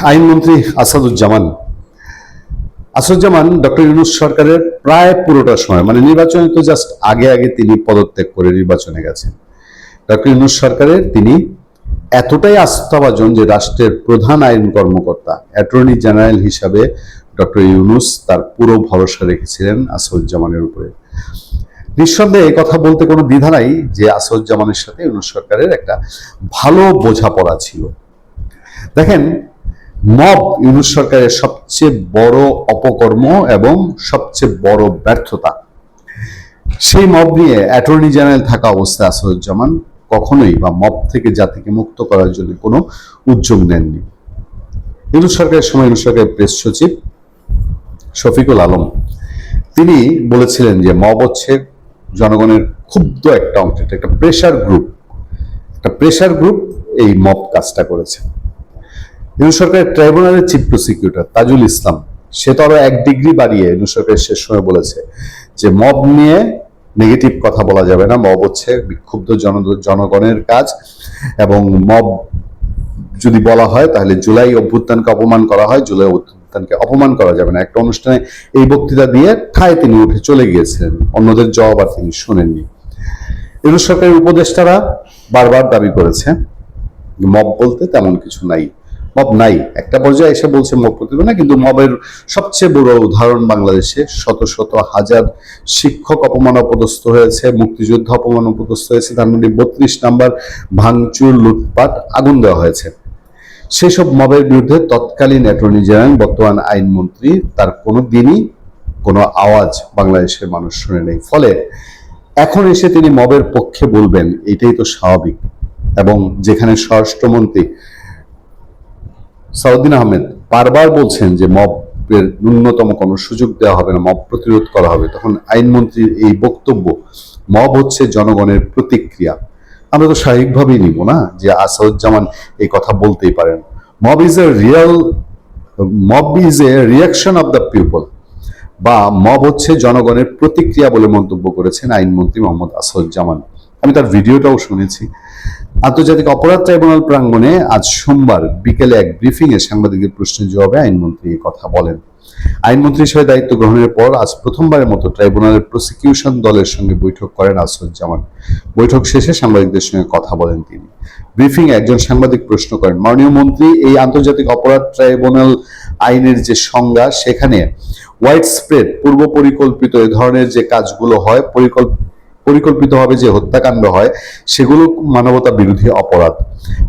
আইনমন্ত্রী আসাদুজ্জামান ডক্টর ইউনূস সরকারের প্রায় পুরোটা সময়, মানে নির্বাচনে তো জাস্ট আগে আগে তিনি পদত্যাগ করে নির্বাচনে গেছেন। ডক্টর ইউনূস সরকারের তিনি এতটাই আস্থাভাজন যে রাষ্ট্রের প্রধান আইন কর্মকর্তা অ্যাটর্নি জেনারেল হিসাবে ডক্টর ইউনূস তার পুরো ভরসা রেখেছিলেন আসাদুজ্জামানের উপরে। নিঃসন্দেহে কথা বলতে কোনো দ্বিধা নাই যে আসাদুজ্জামানের সাথে ইউনূস সরকারের একটা ভালো বোঝাপড়া ছিল। দেখেন, মব ইউনূস সরকারের সবচেয়ে বড় অপকর্ম এবং সবচেয়ে বড় ব্যর্থতা। সেই মব নিয়ে অ্যাটর্নি জেনারেল থাকা অবস্থায় আসাদুজ্জামান কখনোই বা মব থেকে জাতিকে মুক্ত করার জন্য কোনো উদ্যোগ নেননি। ইউনূস সরকারের সময় ইউনূস সরকারের প্রেস সচিব শফিকুল আলম তিনি বলেছিলেন যে মব হচ্ছে জনগণের ক্ষুব্ধ একটা অংশ, একটা প্রেশার গ্রুপ এই মব কাজটা করেছে। ইউনূস সরকারের ট্রাইব্যুনালের চিফ প্রসিকিউটর তাজুল ইসলাম সে তো আরো 1 ডিগ্রি বাড়িয়ে ইউনূস সরকারের শেষ সময় বলেছে যে মব নিয়ে নেগেটিভ কথা বলা যাবে না, মব হচ্ছে বিক্ষুব্ধ জনগণের কাজ, এবং মব যদি বলা হয় তাহলে জুলাই অভ্যুত্থানকে অপমান করা হয়, জুলাই অভ্যুত্থানকে অপমান করা যাবে না। একটা অনুষ্ঠানে এই বক্তৃতা দিয়ে ঠায় তিনি উঠে চলে গিয়েছিলেন, অন্যদের জবাব আর তিনি শোনেননি। ইউনূস সরকারের উপদেষ্টারা বারবার দাবি করেছে মব বলতে তেমন কিছু নাই, মব নাই। একটা পর্যায়ে এসে বলছে মব প্রতিরোধ না, কিন্তু মবের সবচেয়ে বড় উদাহরণ বাংলাদেশে শত শত হাজার শিক্ষক অপমান অপদস্থ হয়েছে, মুক্তিযুদ্ধ অপমান অপদস্থ হয়েছে, তার মধ্যে 32 নাম্বার ভাঙচুর, লুটপাট, আগুন দেওয়া হয়েছে। সেসব মবের বিরুদ্ধে তৎকালীন অ্যাটর্নি জেনারেল বর্তমান আইনমন্ত্রী তার কোনো দিনই কোনো আওয়াজ বাংলাদেশের মানুষ শুনে নেই। ফলে এখন এসে তিনি মবের পক্ষে বলবেন, এটাই তো স্বাভাবিক। এবং যেখানে স্বরাষ্ট্রমন্ত্রী সাউদ্দিন আহমেদ বারবার বলছেন যে মবের ন্যূনতম কোনো সুযোগ দেওয়া হবে না, মব প্রতিরোধ করা হবে, তখন আইনমন্ত্রীর এই বক্তব্য মব হচ্ছে জনগণের প্রতিক্রিয়া, আমরা তো স্বাভাবিকভাবেই নিব না যে আসাদুজ্জামান এই কথা বলতেই পারেন। Mob is a reaction of the people, বা মব হচ্ছে জনগণের প্রতিক্রিয়া বলে মন্তব্য করেছেন আইনমন্ত্রী মোহাম্মদ আসাদুজ্জামান। আমি তার ভিডিওটাও শুনেছি। আন্তর্জাতিক অপরাধ ট্রাইব্যুনাল প্রাঙ্গণে আজ সোমবার বিকেলে এক ব্রিফিং এ সাংবাদিকদের প্রশ্নের জবাবে আইনমন্ত্রী এই কথা বলেন। আইনমন্ত্রী হিসেবে দায়িত্ব গ্রহণের পর আজ প্রথমবারের মতো ট্রাইব্যুনালের প্রসিকিউশন দলের সঙ্গে বৈঠক করেন আসাদুজ্জামান। বৈঠক শেষে সাংবাদিকদের সঙ্গে কথা বলেন তিনি। ব্রিফিং এ একজন সাংবাদিক প্রশ্ন করেন, মাননীয় মন্ত্রী, এই আন্তর্জাতিক অপরাধ ট্রাইব্যুনাল আইনের যে সংজ্ঞা, সেখানে ওয়াইড স্প্রেড, পূর্ব পরিকল্পিত এ ধরনের যে কাজগুলো হয়, পরিকল্পিতভাবে যে হত্যাকাণ্ড হয়, সেগুলো মানবতা বিরোধী অপরাধ।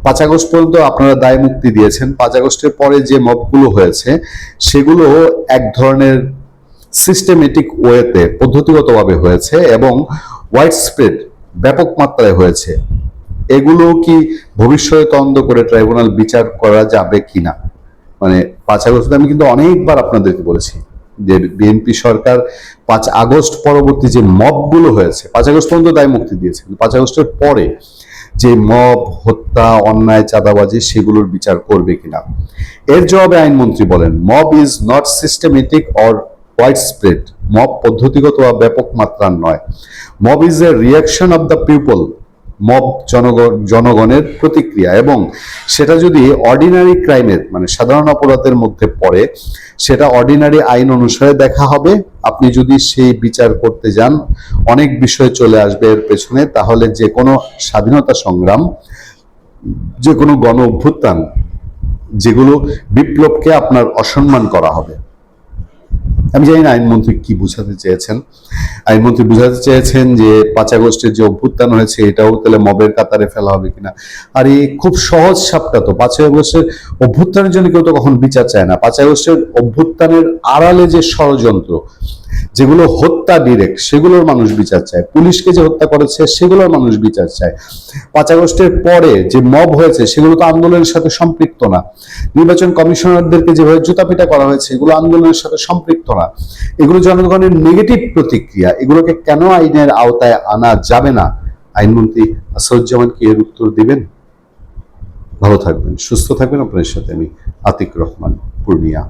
5 আগস্ট পর্যন্ত আপনারা দায় মুক্তি দিয়েছেন। 5 আগস্টের পরে যে মবগুলো হয়েছে সেগুলো এক ধরনের সিস্টেমেটিক ওয়েতে, পদ্ধতিগতভাবে হয়েছে এবং ওয়াইড স্প্রেড, ব্যাপক মাত্রায় হয়েছে। এগুলো কি ভবিষ্যতে তদন্ত করে ট্রাইব্যুনাল বিচার করা যাবে কিনা? মানে 5 আগস্ট আমি কিন্তু অনেকবার আপনাদেরকে বলেছি যে বিএনপি সরকার 5 আগস্ট পরবর্তী যে মবগুলো হয়েছে, 5 আগস্ট পর্যন্ত দায় মুক্তি দিয়েছে, 5 আগস্টের পরে যে মব, হত্যা, অন্যায়, চাঁদাবাজি, সেগুলোর বিচার করবে কিনা। এর জবাবে আইনমন্ত্রী বলেন, mob is not systematic or wide spread, mob পদ্ধতিগত বা ব্যাপক মাত্রার নয়। Mob is a reaction of the people, mob জনগণের প্রতিক্রিয়া, এবং সেটা যদি অর্ডিনারি ক্রাইমের, মানে সাধারণ অপরাধের মধ্যে পড়ে, সেটা অর্ডিনারি আইন অনুসারে দেখা হবে। আপনি যদি সেই বিচার করতে যান, অনেক বিষয় চলে আসবে এর পেছনে। তাহলে যে কোনো স্বাধীনতা সংগ্রাম, যে কোনো গণ অভ্যুত্থান, যেগুলো বিপ্লবকে আপনার অসম্মান করা হবে। আমি জানি না আইনমন্ত্রী কি বুঝাতে চেয়েছেন। আইনমন্ত্রী বুঝাতে চেয়েছেন যে 5 আগস্টের যে অভ্যুত্থান হয়েছে এটাও তাহলে মবের কাতারে ফেলা হবে কিনা। আর এই খুব সহজ সাপটা তো, 5 আগস্টের অভ্যুত্থানের জন্য কেউ তো কখন বিচার চায় না। 5 আগস্টের অভ্যুত্থানের আড়ালে যে ষড়যন্ত্র, যেগুলো হত্যা ডিরেক্ট, সেগুলোর মানুষ বিচার চায়। পুলিশকে যে হত্যা করেছে সেগুলোর মানুষ বিচার চায়। 5 আগস্টের পরে যে মব হয়েছে সেগুলো তো আন্দোলনের সাথে সম্পৃক্ত না। নির্বাচন কমিশনারদেরকে যেভাবে জুতাপিটা করা হয়েছে এগুলো আন্দোলনের সাথে সম্পৃক্ত না। এগুলো জনগণের নেগেটিভ প্রতিক্রিয়া, এগুলোকে কেন আইনের আওতায় আনা যাবে না? আইনমন্ত্রী আসাদুজ্জামান কি এর উত্তর দিবেন? ভালো থাকবেন, সুস্থ থাকবেন। আপনার সাথে আমি আতিক রহমান, পূর্ণিয়া।